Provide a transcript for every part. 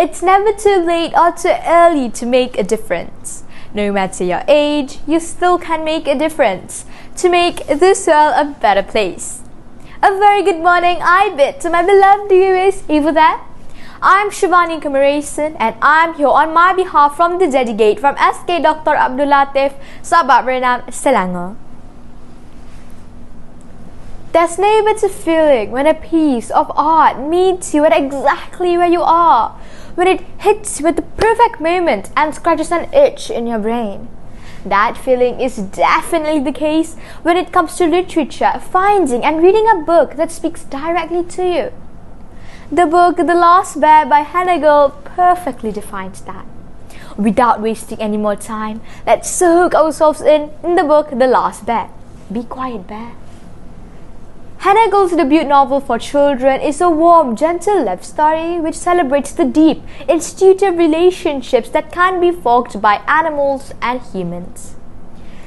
It's never too late or too early to make a difference. No matter your age, you still can make a difference to make this world a better place. A very good morning, I bid to my beloved viewers over there. I'm SHIVANNII KUMARESAN and I'm here on my behalf from the delegate from SK Dr. Abdul Latif, Sabab Rendah, Selangor. There's no better feeling when a piece of art meets you at exactly where you are, when it hits you at the perfect moment and scratches an itch in your brain. That feeling is definitely the case when it comes to literature, finding and reading a book that speaks directly to you. The book The Lost Bear by Hannah perfectly defines that. Without wasting any more time, let's soak ourselves in the book The Lost Bear. Be quiet, bear. Hannah Gould's debut novel for children is a warm, gentle love story which celebrates the deep, intuitive relationships that can be forged by animals and humans.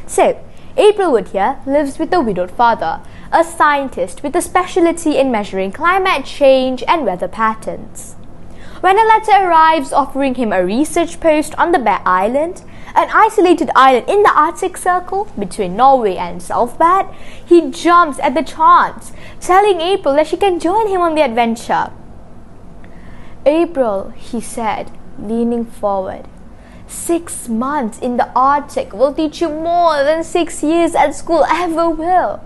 So, April Wood here lives with a widowed father, a scientist with a specialty in measuring climate change and weather patterns. When a letter arrives offering him a research post on the Bear Island, an isolated island in the Arctic Circle between Norway and Svalbard, he jumps at the chance, telling April that she can join him on the adventure. April, he said, leaning forward, 6 months in the Arctic will teach you more than 6 years at school ever will.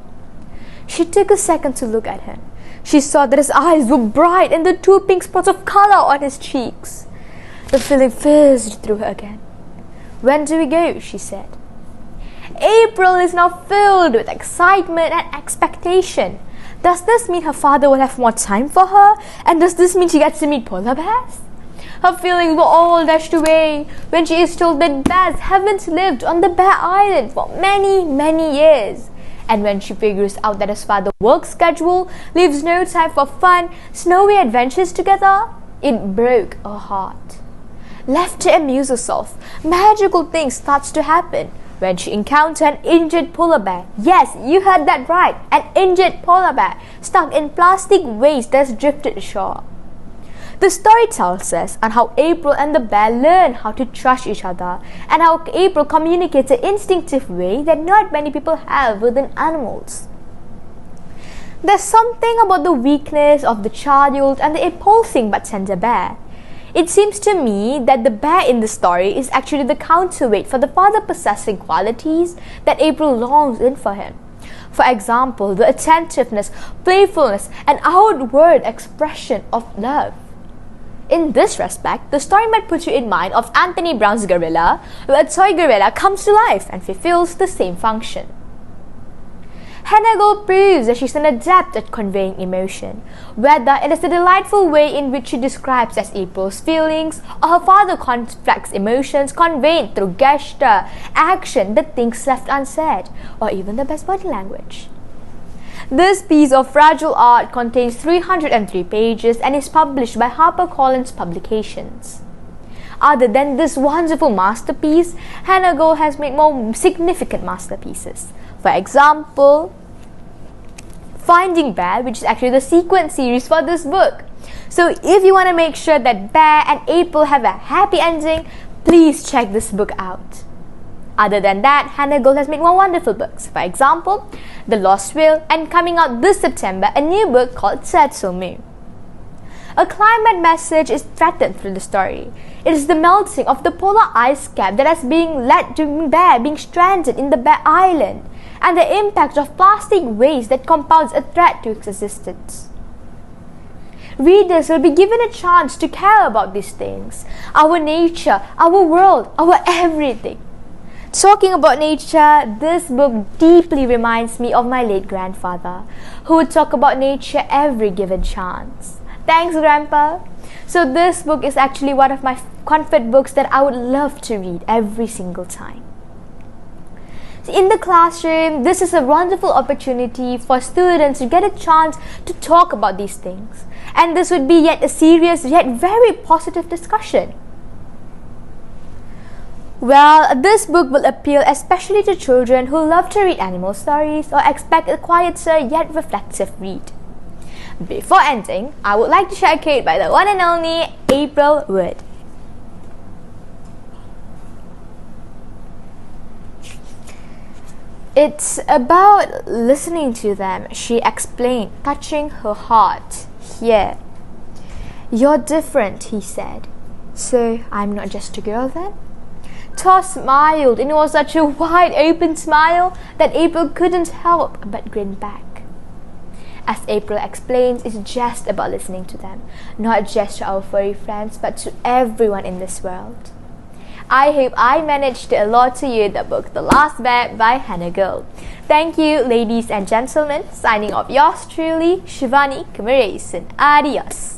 She took a second to look at him. She saw that his eyes were bright and the 2 pink spots of color on his cheeks. The feeling fizzed through her again. When do we go? She said. April is now filled with excitement and expectation. Does this mean her father will have more time for her? And does this mean she gets to meet polar bears? Her feelings were all dashed away when she is told that bears haven't lived on the Bear Island for many, many years. And when she figures out that his father's work schedule leaves no time for fun, snowy adventures together, it broke her heart. Left to amuse herself, magical things starts to happen when she encounters an injured polar bear. Yes, you heard that right, an injured polar bear stuck in plastic waste that's drifted ashore. The story tells us on how April and the bear learn how to trust each other and how April communicates an instinctive way that not many people have within animals. There's something about the weakness of the child and the impulsive but tender bear. It seems to me that the bear in the story is actually the counterweight for the father possessing qualities that April longs in for him. For example, the attentiveness, playfulness, and outward expression of love. In this respect, the story might put you in mind of Anthony Brown's gorilla, where a toy gorilla comes to life and fulfills the same function. Hannah Gould proves that she's an adept at conveying emotion, whether it is the delightful way in which she describes as April's feelings, or her father's complex emotions conveyed through gesture, action, the things left unsaid, or even the best body language. This piece of fragile art contains 303 pages and is published by HarperCollins Publications. Other than this wonderful masterpiece, Hannah Gould has made more significant masterpieces. For example, Finding Bear, which is actually the sequence series for this book. So if you want to make sure that Bear and April have a happy ending, please check this book out. Other than that, Hannah Gould has made more wonderful books. For example, The Lost Whale, and coming out this September, a new book called Sekolah. A climate message is threatened through the story. It is the melting of the polar ice cap that has been led to Bear being stranded in the Bear Island, and the impact of plastic waste that compounds a threat to its existence. Readers will be given a chance to care about these things, our nature, our world, our everything. Talking about nature, this book deeply reminds me of my late grandfather, who would talk about nature every given chance. Thanks, Grandpa. So this book is actually one of my comfort books that I would love to read every single time. In the classroom, this is a wonderful opportunity for students to get a chance to talk about these things. And this would be yet a serious yet very positive discussion. Well, this book will appeal especially to children who love to read animal stories or expect a quieter yet reflective read. Before ending, I would like to share a quote by the one and only April Wood. It's about listening to them, she explained, touching her heart. Here. You're different, he said. So I'm not just a girl then? Tor smiled, and it was such a wide open smile that April couldn't help but grin back. As April explains, it's just about listening to them, not just to our furry friends, but to everyone in this world. I hope I managed to allot to you the book The Last Bear by Hannah Girl. Thank you, ladies and gentlemen. Signing off yours truly, SHIVANNII. KUMARESAN. Adios.